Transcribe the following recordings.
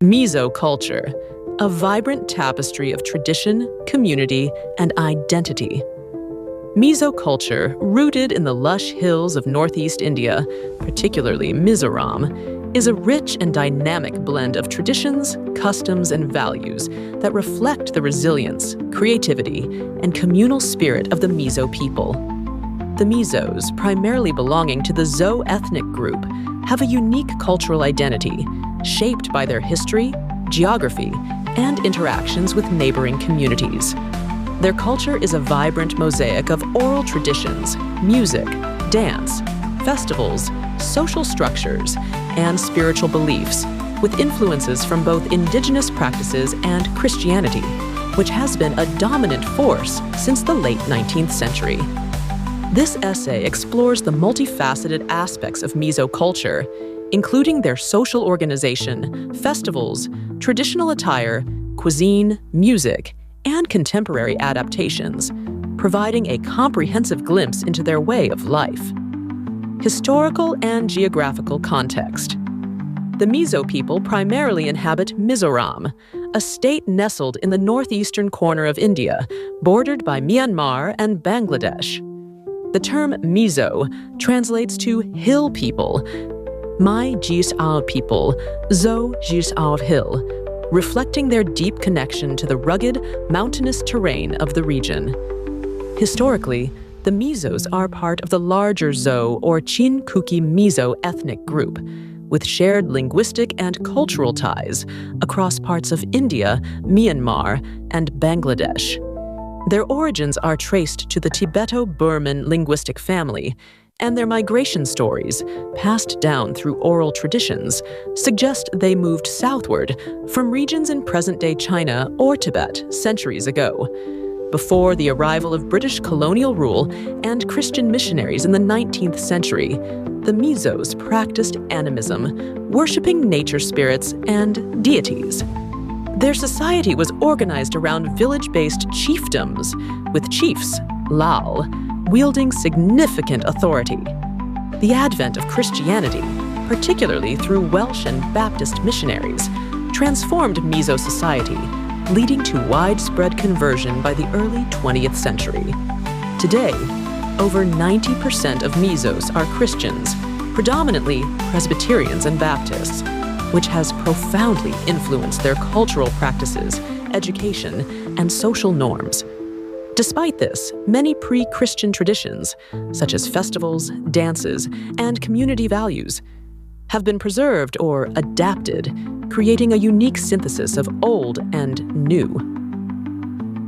Mizo culture, a vibrant tapestry of tradition, community, and identity. Mizo culture, rooted in the lush hills of northeast India, particularly Mizoram, is a rich and dynamic blend of traditions, customs, and values that reflect the resilience, creativity, and communal spirit of the Mizo people. The Mizos, primarily belonging to the Zo ethnic group, have a unique cultural identity, shaped by their history, geography, and interactions with neighboring communities. Their culture is a vibrant mosaic of oral traditions, music, dance, festivals, social structures, and spiritual beliefs, with influences from both indigenous practices and Christianity, which has been a dominant force since the late 19th century. This essay explores the multifaceted aspects of Mizo culture, including their social organization, festivals, traditional attire, cuisine, music, and contemporary adaptations, providing a comprehensive glimpse into their way of life. Historical and geographical context. The Mizo people primarily inhabit Mizoram, a state nestled in the northeastern corner of India, bordered by Myanmar and Bangladesh. The term Mizo translates to hill people, My Aizawl people, Zo Aizawl hill, reflecting their deep connection to the rugged, mountainous terrain of the region. Historically, the Mizos are part of the larger Zo or Chin Kuki Mizo ethnic group, with shared linguistic and cultural ties across parts of India, Myanmar, and Bangladesh. Their origins are traced to the Tibeto-Burman linguistic family, and their migration stories, passed down through oral traditions, suggest they moved southward from regions in present-day China or Tibet centuries ago, before the arrival of British colonial rule and Christian missionaries in the 19th century. The Mizos practiced animism, worshipping nature spirits and deities. Their society was organized around village-based chiefdoms, with chiefs, Lal, wielding significant authority. The advent of Christianity, particularly through Welsh and Baptist missionaries, transformed Mizo society, leading to widespread conversion by the early 20th century. Today, over 90% of Mizos are Christians, predominantly Presbyterians and Baptists, which has profoundly influenced their cultural practices, education, and social norms. Despite this, many pre-Christian traditions, such as festivals, dances, and community values, have been preserved or adapted, creating a unique synthesis of old and new.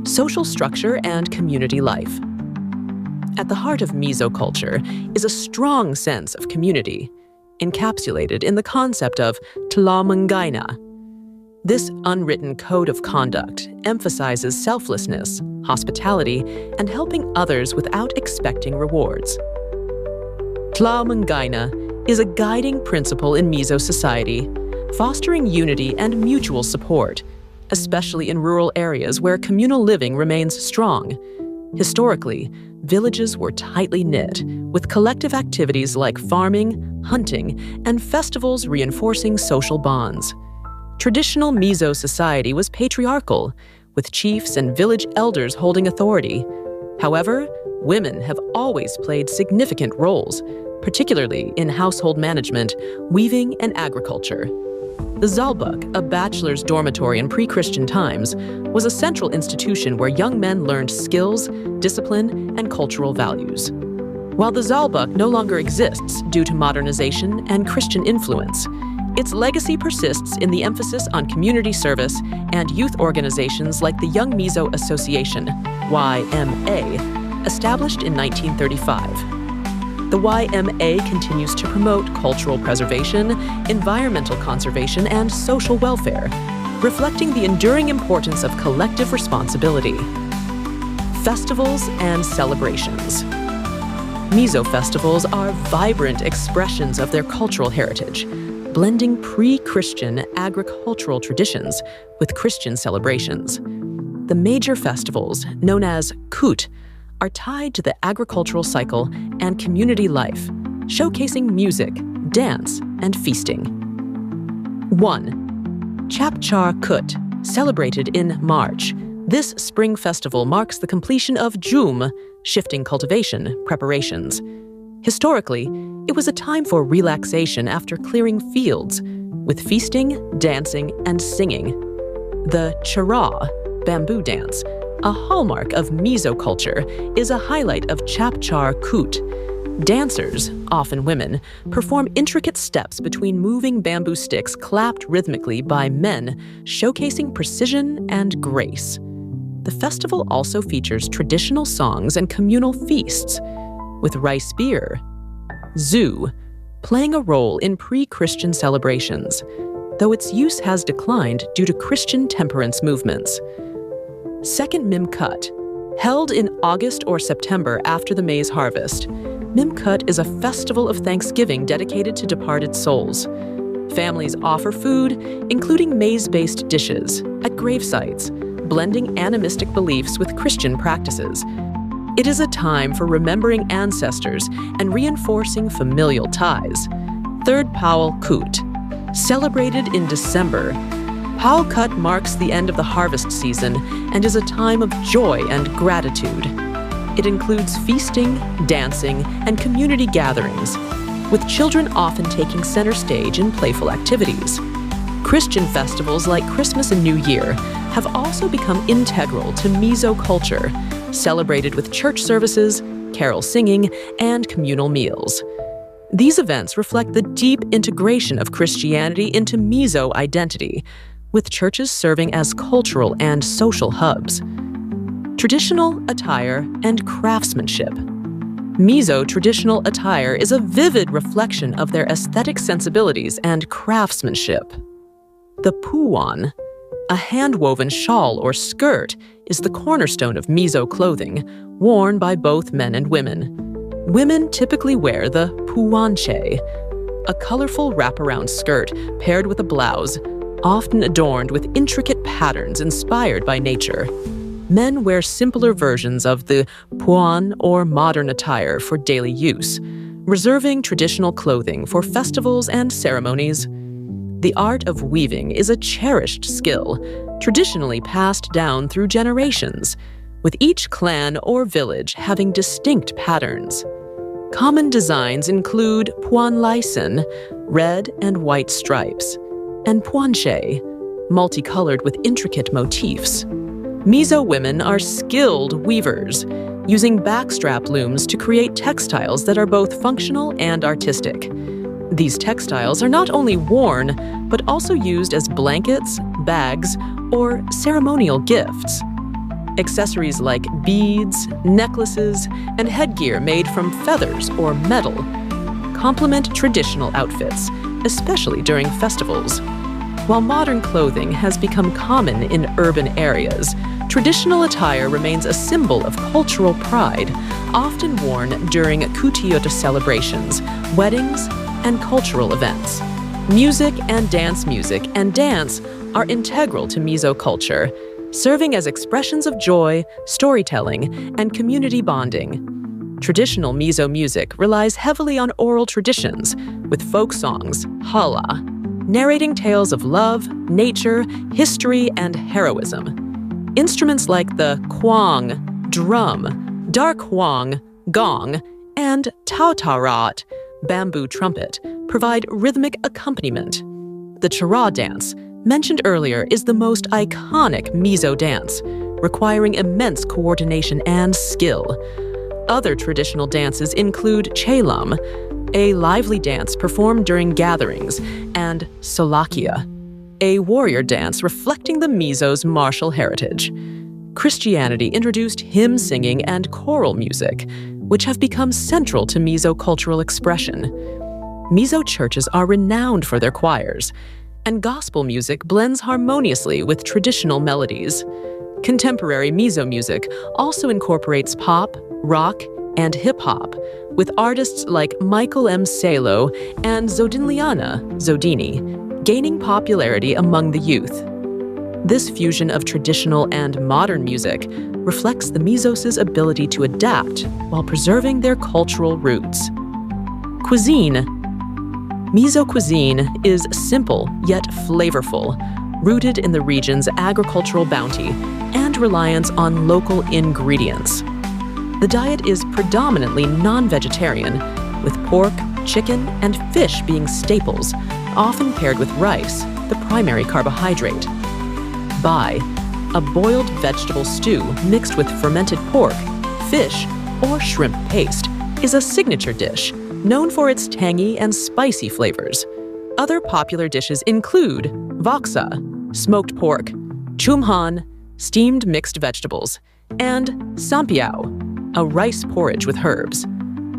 Social structure and community life. At the heart of Mizo culture is a strong sense of community, encapsulated in the concept of Tlamungaina. This unwritten code of conduct emphasizes selflessness, hospitality, and helping others without expecting rewards. Tlamungaina is a guiding principle in Mizo society, fostering unity and mutual support, especially in rural areas where communal living remains strong. Historically, villages were tightly knit, with collective activities like farming, hunting, and festivals reinforcing social bonds. Traditional Mizo society was patriarchal, with chiefs and village elders holding authority. However, women have always played significant roles, particularly in household management, weaving, and agriculture. The Zalbuk, a bachelor's dormitory in pre-Christian times, was a central institution where young men learned skills, discipline, and cultural values. While the Zalbuk no longer exists due to modernization and Christian influence, its legacy persists in the emphasis on community service and youth organizations like the Young Mizo Association, YMA, established in 1935. The YMA continues to promote cultural preservation, environmental conservation, and social welfare, reflecting the enduring importance of collective responsibility. Festivals and celebrations. Mizo festivals are vibrant expressions of their cultural heritage, blending pre-Christian agricultural traditions with Christian celebrations. The major festivals, known as Kut, are tied to the agricultural cycle and community life, showcasing music, dance, and feasting. 1. Chapchar Kut, celebrated in March. This spring festival marks the completion of Jum, shifting cultivation preparations. Historically, it was a time for relaxation after clearing fields, with feasting, dancing, and singing. The Cheraw, bamboo dance, a hallmark of Mizo culture, is a highlight of Chapchar Kut. Dancers, often women, perform intricate steps between moving bamboo sticks clapped rhythmically by men, showcasing precision and grace. The festival also features traditional songs and communal feasts, with rice beer, zoo, playing a role in pre-Christian celebrations, though its use has declined due to Christian temperance movements. Second Mimkut, held in August or September after the maize harvest. Mimkut is a festival of thanksgiving dedicated to departed souls. Families offer food, including maize-based dishes, at grave sites, blending animistic beliefs with Christian practices. It is a time for remembering ancestors and reinforcing familial ties. Third Powell Kut, celebrated in December. Powell Kut marks the end of the harvest season and is a time of joy and gratitude. It includes feasting, dancing, and community gatherings, with children often taking center stage in playful activities. Christian festivals like Christmas and New Year have also become integral to Mizo culture, celebrated with church services, carol singing, and communal meals. These events reflect the deep integration of Christianity into Mizo identity, with churches serving as cultural and social hubs. Traditional attire and craftsmanship. Mizo traditional attire is a vivid reflection of their aesthetic sensibilities and craftsmanship. The puwan, a hand-woven shawl or skirt, is the cornerstone of Mizo clothing, worn by both men and women. Women typically wear the puwanche, a colorful wraparound skirt paired with a blouse, often adorned with intricate patterns inspired by nature. Men wear simpler versions of the puan or modern attire for daily use, reserving traditional clothing for festivals and ceremonies. The art of weaving is a cherished skill, traditionally passed down through generations, with each clan or village having distinct patterns. Common designs include puanlaisen, red and white stripes, and puanche, multicolored with intricate motifs. Mizo women are skilled weavers, using backstrap looms to create textiles that are both functional and artistic. These textiles are not only worn, but also used as blankets, bags, or ceremonial gifts. Accessories like beads, necklaces, and headgear made from feathers or metal complement traditional outfits, especially during festivals. While modern clothing has become common in urban areas, traditional attire remains a symbol of cultural pride, often worn during kutiyota celebrations, weddings, and cultural events. Music and dance are integral to Mizo culture, serving as expressions of joy, storytelling, and community bonding. Traditional Mizo music relies heavily on oral traditions, with folk songs, hala, narrating tales of love, nature, history, and heroism. Instruments like the kwang, drum, darkwang, gong, and tautarat, bamboo trumpet, provide rhythmic accompaniment. The Cheraw dance, mentioned earlier, is the most iconic Mizo dance, requiring immense coordination and skill. Other traditional dances include chelam, a lively dance performed during gatherings, and solakia, a warrior dance reflecting the Mizo's martial heritage. Christianity introduced hymn singing and choral music, which have become central to Mizo cultural expression. Mizo churches are renowned for their choirs, and gospel music blends harmoniously with traditional melodies. Contemporary Mizo music also incorporates pop, rock, and hip-hop, with artists like Michael M. Salo and Zodinliana Zodini gaining popularity among the youth. This fusion of traditional and modern music reflects the Mizos' ability to adapt while preserving their cultural roots. Cuisine. Mizo cuisine is simple yet flavorful, rooted in the region's agricultural bounty and reliance on local ingredients. The diet is predominantly non-vegetarian, with pork, chicken, and fish being staples, often paired with rice, the primary carbohydrate. Bai, a boiled vegetable stew mixed with fermented pork, fish, or shrimp paste, is a signature dish known for its tangy and spicy flavors. Other popular dishes include voksa, smoked pork, chumhan, steamed mixed vegetables, and sampiao, a rice porridge with herbs.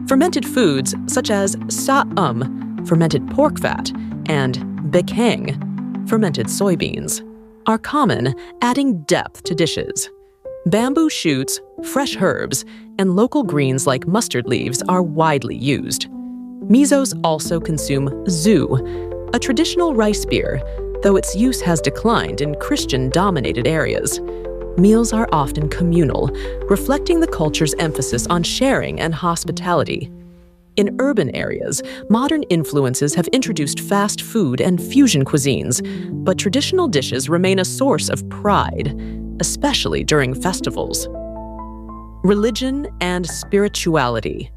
Fermented foods such as sa'um, fermented pork fat, and bekang, fermented soybeans, are common, adding depth to dishes. Bamboo shoots, fresh herbs, and local greens like mustard leaves are widely used. Mizos also consume zu, a traditional rice beer, though its use has declined in Christian-dominated areas. Meals are often communal, reflecting the culture's emphasis on sharing and hospitality. In urban areas, modern influences have introduced fast food and fusion cuisines, but traditional dishes remain a source of pride, especially during festivals. Religion and spirituality.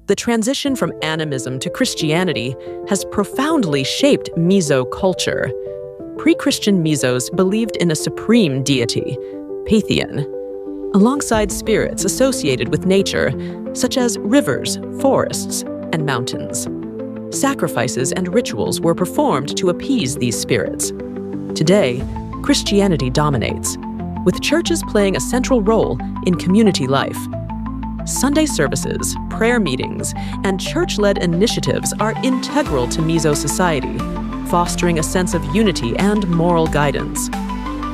The transition from animism to Christianity has profoundly shaped Mizo culture. Pre-Christian Mizos believed in a supreme deity, Pantheon, alongside spirits associated with nature, such as rivers, forests, and mountains. Sacrifices and rituals were performed to appease these spirits. Today, Christianity dominates, with churches playing a central role in community life. Sunday services, prayer meetings, and church-led initiatives are integral to Mizo society, fostering a sense of unity and moral guidance.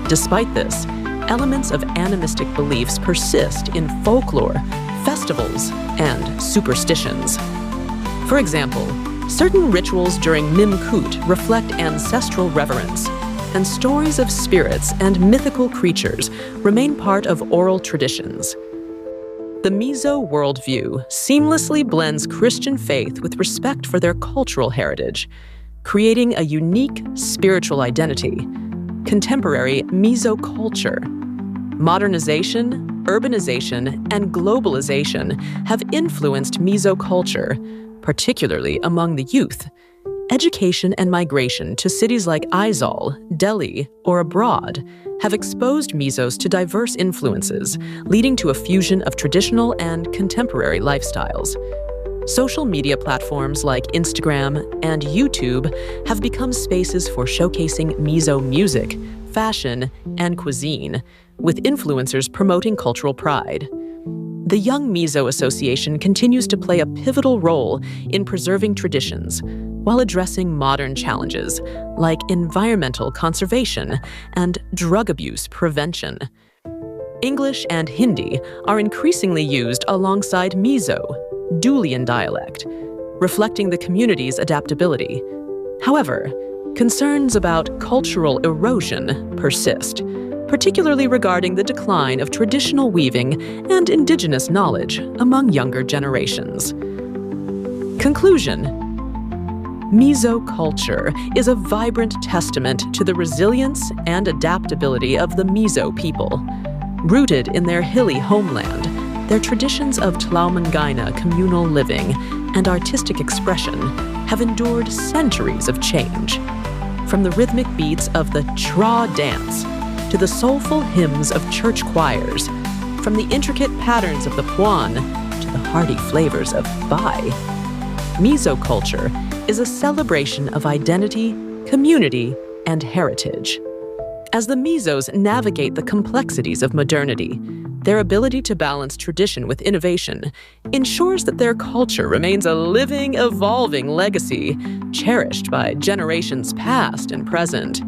Despite this, elements of animistic beliefs persist in folklore, festivals, and superstitions. For example, certain rituals during Mimkut reflect ancestral reverence, and stories of spirits and mythical creatures remain part of oral traditions. The Mizo worldview seamlessly blends Christian faith with respect for their cultural heritage, creating a unique spiritual identity. Contemporary Mizo culture. Modernization, urbanization, and globalization have influenced Mizo culture, particularly among the youth. Education and migration to cities like Aizawl, Delhi, or abroad have exposed Mizos to diverse influences, leading to a fusion of traditional and contemporary lifestyles. Social media platforms like Instagram and YouTube have become spaces for showcasing Mizo music, fashion, and cuisine, with influencers promoting cultural pride. The Young Mizo Association continues to play a pivotal role in preserving traditions while addressing modern challenges like environmental conservation and drug abuse prevention. English and Hindi are increasingly used alongside Mizo, Dulian dialect, reflecting the community's adaptability. However, concerns about cultural erosion persist, particularly regarding the decline of traditional weaving and indigenous knowledge among younger generations. Conclusion: Mizo culture is a vibrant testament to the resilience and adaptability of the Mizo people. Rooted in their hilly homeland, their traditions of Tlaumangaina communal living and artistic expression have endured centuries of change. From the rhythmic beats of the Cheraw dance to the soulful hymns of church choirs, from the intricate patterns of the puan to the hearty flavors of bai, Mizo culture is a celebration of identity, community, and heritage. As the Mizos navigate the complexities of modernity, their ability to balance tradition with innovation ensures that their culture remains a living, evolving legacy, cherished by generations past and present.